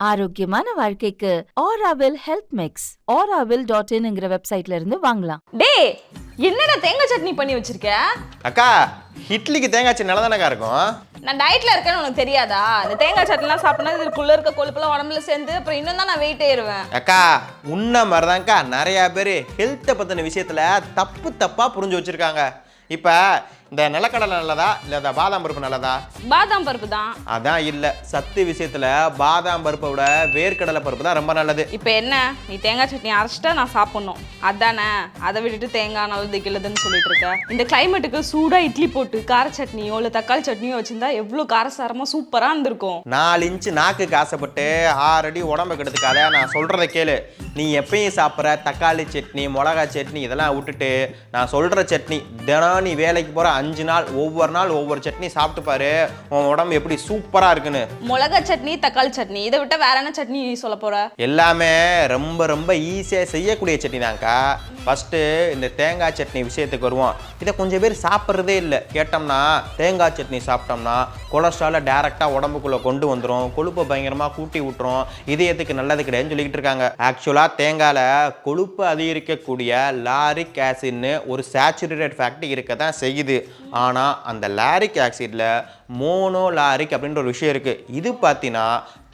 ஆரோக்கியமான வாழ்க்கைக்கு Aaravil health mix auravil.in வெப்சைட்ல இருந்து வாங்கலாம். டேய், என்னடா தேங்காய் சட்னி பண்ணி வச்சிருக்க? அக்கா, இட்லிக்கு தேங்காய் சட்னி நல்லா தானக்கா இருக்கும். நான் டயட்ல இருக்கேன்னு உனக்கு தெரியாதா? இந்த தேங்காய் சட்னிலாம் சாப்பிட்டா இதுக்குள்ள இருக்க கொழுப்புலாம் உடம்புல சேர்ந்து அப்புறம் இன்னும் தான் நான் வெயிட் ஏறுவேன். அக்கா, உன்ன மாதிரிதான்க்கா நிறைய பேர் ஹெல்த்தை பத்தின விஷயத்துல தப்பா புரிஞ்சு வச்சிருக்காங்க. இப்ப இந்த நிலக்கடலை நல்லதா இல்ல இந்த பாதாம் பருப்பு நல்லதா? பாதாம் பருப்பு தான். அதான் இல்ல, சத்து விஷயத்துல பாதாம் பருப்பை விட வேர்க்கடலை பருப்பு தான் ரொம்ப நல்லது. இப்போ என்ன, நீ தேங்காய் சட்னி அரைச்சிட்டா நான் சாப்பிடணும் அதானே? அதை விட்டுட்டு தேங்காய் நல்லது கிள்ளதுன்னு சொல்லிட்டு இருக்க. இந்த கிளைமேட்டுக்கு சூடா இட்லி போட்டு கார சட்னியோ இல்லை தக்காளி சட்னியோ வச்சிருந்தா எவ்வளோ காரசாரமா சூப்பரா இருந்திருக்கும். 4 இன்ச்சு நாக்குக்கு ஆசைப்பட்டு 6 அடி உடம்பு கெடுத்துக்காத. நான் சொல்றதை கேளு. நீ எப்பயும் சாப்பிட்ற தக்காளி சட்னி மிளகா சட்னி இதெல்லாம் விட்டுட்டு நான் சொல்ற சட்னி தினம் நீ வேலைக்கு போற 5 நாள் ஒவ்வொரு நாள் ஒவ்வொரு சட்னி சாப்பிட்டு பாரு, உன் உடம்பு எப்படி சூப்பரா இருக்குன்னு. மிளகா சட்னி தக்காளி சட்னி இதை விட்டா வேற என்ன சட்னி சொல்ல போற? எல்லாமே ரொம்ப ரொம்ப ஈஸியா செய்யக்கூடிய சட்னி தான்க்கா. ஃபர்ஸ்ட் இந்த தேங்காய் சட்னி விஷயத்துக்கு வருவோம். இதை கொஞ்சம் பேர் சாப்பிட்றதே இல்லை. கேட்டோம்னா தேங்காய் சட்னி சாப்பிட்டோம்னா கொலஸ்ட்ராலை டைரக்டா உடம்புக்குள்ள கொண்டு வந்துடும், கொழுப்பை பயங்கரமா கூட்டி விட்டுரும், இதயத்துக்கு நல்லது கிடையாதுன்னு சொல்லிக்கிட்டு இருக்காங்க. ஆக்சுவலா தேங்காயில கொழுப்பு அதிகரிக்கக்கூடிய லாரிக் ஆசிட்னு ஒரு சேச்சுரேட்டட் ஃபேக்ட் இருக்க தான் செய்யுது. ஆனால் அந்த லாரிக் ஆசிட்ல மோனோலாரிக் அப்படின்ற ஒரு விஷயம் இருக்குது. இது பார்த்தீங்கன்னா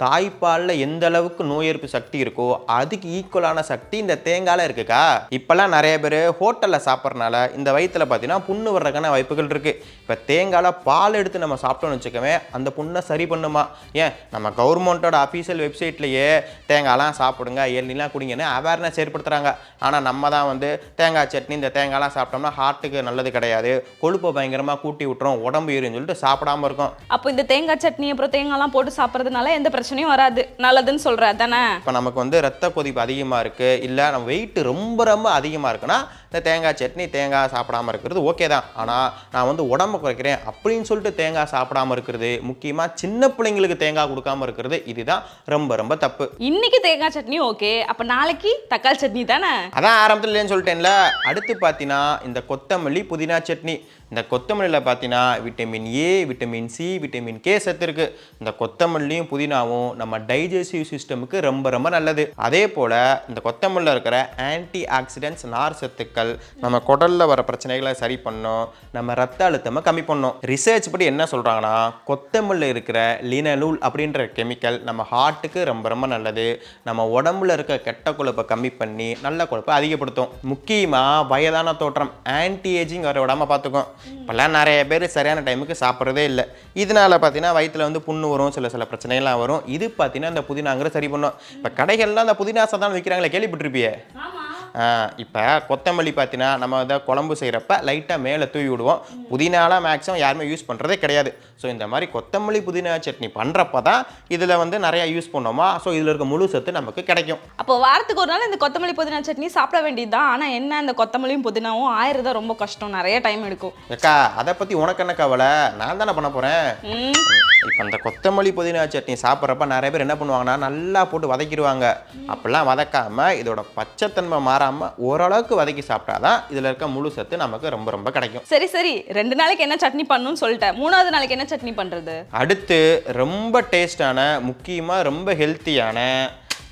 தாய்ப்பாலில் எந்த அளவுக்கு நோய் எதிர்ப்பு சக்தி இருக்கோ அதுக்கு ஈக்குவலான சக்தி இந்த தேங்காயில் இருக்குக்கா. இப்போல்லாம் நிறைய பேர் ஹோட்டலில் சாப்பிட்றதுனால இந்த வயிற்றில் பார்த்தீங்கன்னா புண்ணு வர்றதுக்கான வாய்ப்புகள் இருக்குது. இப்போ தேங்காயில் பால் எடுத்து நம்ம சாப்பிட்டோம்னு வச்சுக்கவே அந்த புண்ணை சரி பண்ணுமா? ஏன் நம்ம கவர்மெண்ட்டோட அஃபீஷியல் வெப்சைட்லேயே தேங்காய்லாம் சாப்பிடுங்க, எண்ணெய்லாம் குடிங்கன்னு அவேர்னஸ் ஏற்படுத்துகிறாங்க. ஆனால் நம்ம தான் வந்து தேங்காய் சட்னி இந்த தேங்காய்லாம் சாப்பிட்டோம்னா ஹார்ட்டுக்கு நல்லது கிடையாது, கொழுப்பை பயங்கரமாக கூட்டி விட்டுரும், உடம்பு ஏறுன்னு சொல்லிட்டு சாப்பிடாம இருக்கும். அப்போ இந்த தேங்காய் சட்னி அப்புறம் தேங்காய்லாம் போட்டு சாப்பிட்றதுனால எந்த பிரச்சனையும் வராது, நல்லதுன்னு சொல்ற தானே? இப்போ நமக்கு வந்து ரத்த கொதிப்பு அதிகமாக இருக்குது, இல்லை நம்ம வெயிட் ரொம்ப ரொம்ப அதிகமாக இருக்குன்னா இந்த தேங்காய் சட்னி தேங்காய் சாப்பிடாமல் இருக்கிறது ஓகே தான். ஆனால் நான் வந்து உடம்பு குறைக்கிறேன் அப்படின்னு சொல்லிட்டு தேங்காய் சாப்பிடாமல் இருக்கிறது, முக்கியமாக சின்ன பிள்ளைங்களுக்கு தேங்காய் கொடுக்காம இருக்கிறது, இதுதான் ரொம்ப ரொம்ப தப்பு. இன்னைக்கு தேங்காய் சட்னி ஓகே, அப்போ நாளைக்கு தக்காளி சட்னி தானே? அதான் ஆரம்பத்தில் இல்லைன்னு சொல்லிட்டேன்ல. அடுத்து பார்த்தீங்கன்னா இந்த கொத்தமல்லி புதினா சட்னி. இந்த கொத்தமல்லியில் பார்த்தீங்கன்னா vitamin A, vitamin C, vitamin K சத்து இருக்குது. இந்த கொத்தமல்லியும் புதினாவும் நம்ம டைஜஸ்டிவ் சிஸ்டமுக்கு ரொம்ப ரொம்ப நல்லது. அதே போல் இந்த கொத்தமல்லியில் இருக்கிற ஆன்டி ஆக்சிடென்ட்ஸ் நார் சத்துக்கள் நம்ம குடலில் வர பிரச்சனைகளை சரி பண்ணும், நம்ம ரத்த அழுத்தமாக கம்மி பண்ணும். ரிசர்ச் படி என்ன சொல்கிறாங்கன்னா கொத்தமல்லியில் இருக்கிற லினலூல் அப்படின்ற கெமிக்கல் நம்ம ஹார்ட்டுக்கு ரொம்ப ரொம்ப நல்லது, நம்ம உடம்புல இருக்க கெட்ட கொழுப்பை கம்மி பண்ணி நல்ல கொழுப்பை அதிகப்படுத்தும். முக்கியமாக வயதான தோற்றம் ஆன்டி ஏஜிங் வர விடாமல் பார்த்துக்கும். இப்போல்லாம் நிறைய பேர் சரியான டைமுக்கு சாப்பிட்றதே இல்லை. இதனால் பார்த்தீங்கன்னா வயிற்றில் வந்து புண்ணு வரும், சில பிரச்சனைகள்லாம் வரும். இது பார்த்தீங்கன்னா இந்த புதினாங்கிற சரி பண்ணும். இப்போ கடைகள்லாம் அந்த புதினா சாதம் விற்கிறாங்களே, கேள்விப்பட்டிருப்பியே. இப்போ கொத்தமல்லி பார்த்தீங்கன்னா நம்ம வந்து குழம்பு செய்கிறப்ப லைட்டாக மேலே தூவி விடுவோம். புதினாலாம் மேக்ஸிமம் யாருமே யூஸ் பண்ணுறதே கிடையாது. ஸோ இந்த மாதிரி கொத்தமல்லி புதினா சட்னி பண்ணுறப்ப தான் இதில் வந்து நிறையா யூஸ் பண்ணோமா, ஸோ இதில் இருக்க முழு சத்து நமக்கு கிடைக்கும். அப்போ வாரத்துக்கு ஒரு நாள் இந்த கொத்தமல்லி புதினா சட்னி சாப்பிட வேண்டியது தான். ஆனால் என்ன, இந்த கொத்தமல்லியும் புதினாவும் ஆயிரதா ரொம்ப கஷ்டம், நிறைய டைம் எடுக்கும். அக்கா, அதை பற்றி உனக்கு என்ன கவலை, நான் தானே பண்ண போகிறேன். இப்போ இந்த கொத்தமல்லி புதினா சட்னி சாப்பிட்றப்ப நிறைய பேர் என்ன பண்ணுவாங்கன்னா நல்லா போட்டு வதக்கிடுவாங்க. அப்படிலாம் வதக்காமல் இதோட பச்சைத்தன்மை மாறாமல் ஓரளவுக்கு வதக்கி சாப்பிட்டாதான் இதில் இருக்க முழு சத்து நமக்கு ரொம்ப ரொம்ப கிடைக்கும். சரி 2 நாளைக்கு என்ன சட்னி பண்ணணும்னு சொல்லிட்டேன், 3வது நாளைக்கு என்ன சட்னி பண்ணுறது? அடுத்து ரொம்ப டேஸ்டான, முக்கியமாக ரொம்ப ஹெல்த்தியான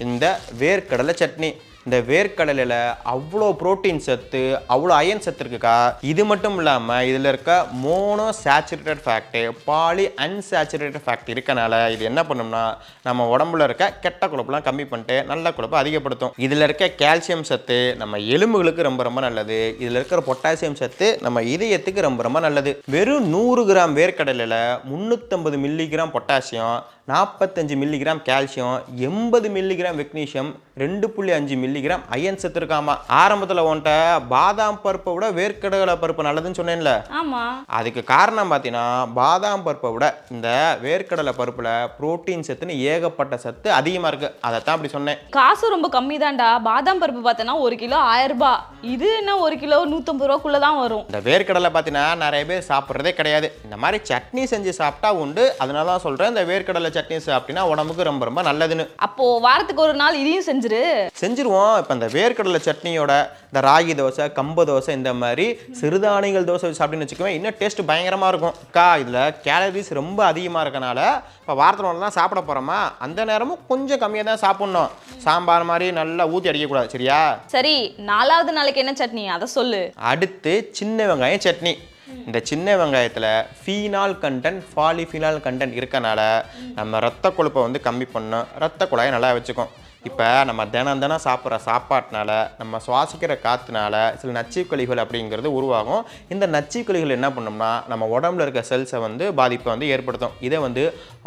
இந்த வேர்க்கடலை சட்னி. இந்த வேர்க்கடலையில் அவ்வளோ புரோட்டீன் சத்து, அவ்வளோ அயன் சத்து இருக்குக்கா. இது மட்டும் இல்லாமல் இதில் இருக்க mono saturated fat, poly unsaturated fat இருக்கனால இது என்ன பண்ணும்னா நம்ம உடம்புல இருக்க கெட்ட கொழுப்புலாம் கம்மி பண்ணிட்டு நல்ல கொழுப்பை அதிகப்படுத்தும். இதில் இருக்க கால்சியம் சத்து நம்ம எலும்புகளுக்கு ரொம்ப ரொம்ப நல்லது. இதில் இருக்கிற பொட்டாசியம் சத்து நம்ம இதயத்துக்கு ரொம்ப ரொம்ப நல்லது. வெறும் 100 கிராம் வேர்க்கடலையில் 350 milligram potassium, 45 milligram calcium, 80 milligram magnesium, 2.5 milligram iron சத்து இருக்காமா. ஆரம்பத்தில் உன்ட்ட பாதாம் பருப்பை விட வேர்க்கடலை பருப்பு நல்லதுன்னு சொன்னேன்ல. ஆமா, அதுக்கு காரணம் பார்த்தீங்கன்னா பாதாம் பருப்பை விட இந்த வேர்க்கடலை பருப்புல புரோட்டீன் சத்துன்னு ஏகப்பட்ட சத்து அதிகமாக இருக்கு. அதைத்தான் அப்படி சொன்னேன். காசு ரொம்ப கம்மி தான்டா. பாதாம் பருப்பு பார்த்தோன்னா 1 கிலோ 1000 ரூபாய், இது என்ன 1 கிலோ 150 ரூபாக்குள்ள தான் வரும். இந்த வேர்க்கடலை பார்த்தீங்கன்னா நிறைய பேர் சாப்பிட்றதே கிடையாது. இந்த மாதிரி சட்னி செஞ்சு சாப்பிட்டா உண்டு. அதனால தான் சொல்றேன், இந்த வேர்க்கடலை சட்னி சாப்பிட்டீங்கன்னா உடம்புக்கு ரொம்ப ரொம்ப நல்லதுன்னு. அப்போ வாரத்துக்கு ஒரு நாள் இதையும் செஞ்சு செஞ்சிருவோம். இப்போ இந்த வேர்க்கடலை சட்னியோட இந்த ராகி தோசை, கம்பு தோசை, இந்த மாதிரி சிறுதானியங்கள் தோசை சாப்பிட்டுன்னு வச்சுக்கோங்க, இன்னும் டேஸ்ட் பயங்கரமாக இருக்கும். இதில் கேலரிஸ் ரொம்ப அதிகமாக இருக்கனால இப்போ வாரத்தில் ஒன்று தான் சாப்பிட போகிறோமா, அந்த நேரமும் கொஞ்சம் கம்மியாக தான் சாப்பிட்ணும். சாம்பார் மாதிரி நல்லா ஊற்றி அடிக்கக்கூடாது, சரியா? சரி, 4வது நாளைக்கு என்ன சட்னி அதை சொல்லு. அடுத்து சின்ன வெங்காயம் சட்னி. இந்த சின்ன வெங்காயத்தில் ஃபீனால் கண்டென்ட், பாலிஃபீனால் கண்டென்ட் இருக்கனால நம்ம ரத்த கொழுப்பை வந்து கம்மி பண்ணோம், ரத்த குழாயை நல்லா வச்சுக்கும். இப்போ நம்ம தினம் சாப்பிட்ற சாப்பாட்டினால, நம்ம சுவாசிக்கிற காற்றுனால சில நச்சுக்கொல்லிகள் அப்படிங்கிறது உருவாகும். இந்த நச்சுக்கொல்லிகள் என்ன பண்ணோம்னா நம்ம உடம்புல இருக்க செல்ஸை வந்து பாதிப்பை வந்து ஏற்படுத்தும். இதை வந்து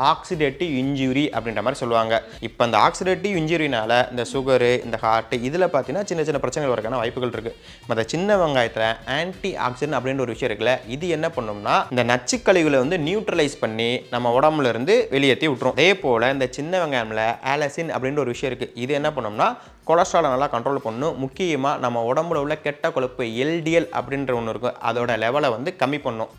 ஆக்சிடேட்டிவ் இன்ஜுரி அப்படின்ற மாதிரி சொல்லுவாங்க. இப்போ இந்த ஆக்சிடேட்டிவ் இன்ஜுரினால இந்த சுகரு, இந்த ஹார்ட்டு, இதில் பார்த்தீங்கன்னா சின்ன சின்ன பிரச்சனைகள் வரக்கான வாய்ப்புகள் இருக்குது. இந்த சின்ன வெங்காயத்தில் ஆன்டி ஆக்சிடென்ட் அப்படின்ற ஒரு விஷயம் இருக்குல்ல, இது என்ன பண்ணோம்னா இந்த நச்சுக்கழிவுகளை வந்து நியூட்ரலைஸ் பண்ணி நம்ம உடம்புல இருந்து வெளியேற்றி விட்டுரும். அதே போல் இந்த சின்ன வெங்காயம்ல ஆலசின் அப்படின்ற ஒரு விஷயம் இருக்குது. இது என்ன பண்ணோம்னா கொலஸ்ட்ராலை நல்லா கண்ட்ரோல் பண்ணும். முக்கியமாக நம்ம உடம்புல உள்ள கெட்ட கொழுப்பு எல்டிஎல் அப்படின்ற ஒன்று இருக்கும், அதோட லெவலை வந்து கம்மி பண்ணும்.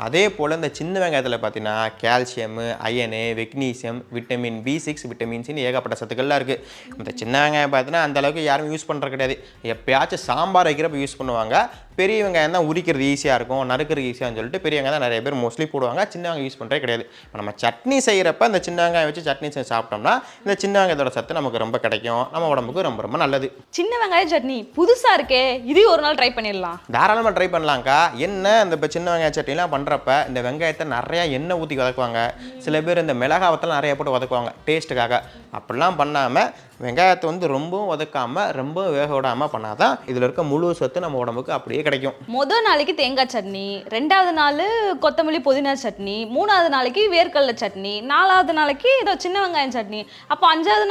அதே போல் இந்த சின்ன வெங்காயத்தில் பார்த்தீங்கன்னா calcium, iron, magnesium, vitamin B6, vitamin சின்னு ஏகப்பட்ட சத்துக்கள்லாம் இருக்குது. இந்த சின்ன வெங்காயம் பார்த்தீங்கன்னா அந்த அளவுக்கு யாரும் யூஸ் பண்ணுறது கிடையாது. எப்பயாச்சும் சாம்பார் வைக்கிறப்ப யூஸ் பண்ணுவாங்க. பெரிய வெங்காயம் தான் உரிக்கிறது ஈஸியாக இருக்கும், நறுக்கிறது ஈஸியான்னு சொல்லிட்டு பெரிய வெங்காயம் தான் நிறைய பேர் மோஸ்ட்லி போடுவாங்க. சின்ன வெங்காயம் யூஸ் பண்ணுறே கிடையாது. இப்போ நம்ம சட்னி செய்கிறப்ப இந்த சின்ன வெங்காயம் வச்சு சட்னி செஞ்சு சாப்பிட்டோம்னா இந்த சின்ன வெங்காயத்தோட சத்து நமக்கு ரொம்ப கிடைக்கும், நம்ம உடம்புக்கு ரொம்ப ரொம்ப நல்லது. சின்ன வெங்காய சட்னி புதுசாக இருக்கே, இதையும் ஒரு நாள் ட்ரை பண்ணிடலாம். தாராளமாக ட்ரை பண்ணலாம்க்கா. என்ன இந்த இப்போ சின்ன வெங்காய சட்னிலாம் பண்ணுறப்ப இந்த வெங்காயத்தை நிறையா எண்ணெய் ஊற்றி வதக்குவாங்க. சில பேர் இந்த மிளகாவத்தெல்லாம் நிறைய போட்டு வதக்குவாங்க டேஸ்ட்டுக்காக. அப்படிலாம் பண்ணாமல் வெங்காயத்தை வந்து ரொம்பவும் வதக்காமல் ரொம்ப வேக விடாமல் பண்ணாதான் இதில் இருக்க முழு சத்து நம்ம உடம்புக்கு அப்படியே கிடைக்கும். முதல் நாளைக்கு தேங்காய் சட்னி, 2வது நாள் கொத்தமல்லி புதினா சட்னி, 3வது நாளைக்கு வேர்க்கடலை சட்னி, 4வது நாளைக்கு ஏதோ சின்ன வெங்காயம் சட்னி, அப்போ 5வது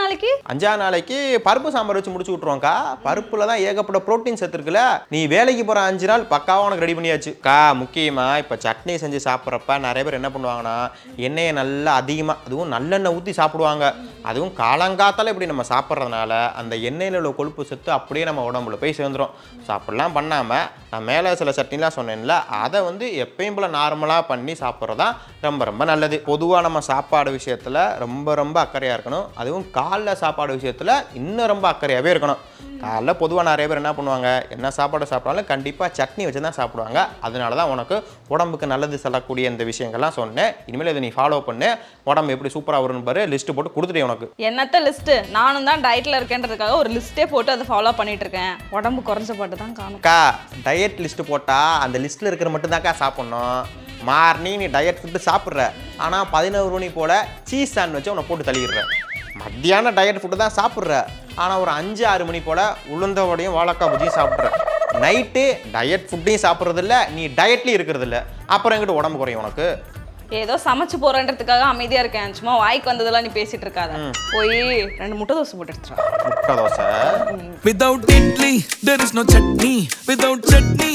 நாளைக்கு பருப்பு சாம்பார் வச்சு முடிச்சு விட்ருவோம்க்கா. பருப்புல தான் ஏகப்பட்ட ப்ரோட்டீன் சத்து இருக்குல்ல. நீ வேலைக்கு போகிற 5 நாள் பக்காவாக உனக்கு ரெடி பண்ணியாச்சுக்கா. முக்கியமாக இப்போ சட்னி செஞ்சு சாப்பிட்றப்ப நிறைய பேர் என்ன பண்ணுவாங்கன்னா எண்ணெயை நல்லா அதிகமாக, அதுவும் நல்லெண்ணெய் ஊற்றி சாப்பிடுவாங்க. அதுவும் காலங்காத்தால இப்படி நம்ம சாப்பிட்றதுனால அந்த எண்ணெயில் உள்ள கொழுப்பு சத்து அப்படியே நம்ம உடம்புல போய் சேர்ந்துடும். ஸோ அப்படிலாம் பண்ணாமல் நான் மேலே சில சட்னிலாம் சொன்னேன்ல, அதை வந்து எப்பயும் போல் நார்மலாக பண்ணி சாப்பிட்றதா ரொம்ப ரொம்ப நல்லது. பொதுவாக நம்ம சாப்பாடு விஷயத்தில் ரொம்ப ரொம்ப அக்கறையாக இருக்கணும். அதுவும் காலைல சாப்பாடு விஷயத்தில் இன்னும் ரொம்ப அக்கறையாகவே இருக்கணும். காலைல பொதுவாக நிறைய பேர் என்ன பண்ணுவாங்க, என்ன சாப்பாடு சாப்பிட்டாலும் கண்டிப்பாக சட்னி வச்சு தான் சாப்பிடுவாங்க. அதனால தான் உனக்கு உடம்புக்கு நல்லது சொல்லக்கூடிய இந்த விஷயங்கள்லாம் சொன்னேன். இனிமேல் இதை நீ ஃபாலோ பண்ணு, உடம்பு எப்படி சூப்பராக வரும்னு பாரு. லிஸ்ட்டு போட்டு கொடுத்துட்டேன் உனக்கு. என்னத்த லிஸ்ட்டு, நானும் தான் டயட்டில் இருக்கேன்றதுக்காக ஒரு லிஸ்ட்டே போட்டு அதை ஃபாலோ பண்ணிட்டு இருக்கேன். உடம்பு குறைஞ்ச பாட்டு தான் காணும். டயட் லிஸ்ட்டு போட்டால் அந்த லிஸ்ட்டில் இருக்கிற மட்டும்தான்க்கா சாப்பிட்ணும். மார்னிங் நீ டயட் ஃபுட்டு சாப்பிட்ற, ஆனால் 11 மணி போல் சீஸ் சாண்ட்விட்சை உன்னை போட்டு தள்ளிடுற. மத்தியானம் டயட் ஃபுட்டு தான் சாப்பிட்ற, ஆனால் ஒரு 5-6 மணி போல் உளுந்தவடையும் வாழைக்காய் பஜ்ஜியும் சாப்பிட்ற. நைட்டு டயட் ஃபுட்டையும் சாப்பிட்றதில்ல, நீ டயட்லேயும் இருக்கிறதில்ல. அப்புறம் எங்கிட்ட உடம்பு குறையும் உனக்கு. ஏதோ சமைச்சு போறேன்றதுக்காக அமைதியா இருக்கேன். சும்மா வாய்க்கு வந்ததெல்லாம் நீ பேசிட்டு இருக்காத. போய் 2 முட்டை தோசை போட்டு எடுத்துறா. முட்டை dosa. Without idli there is no chutney, without chutney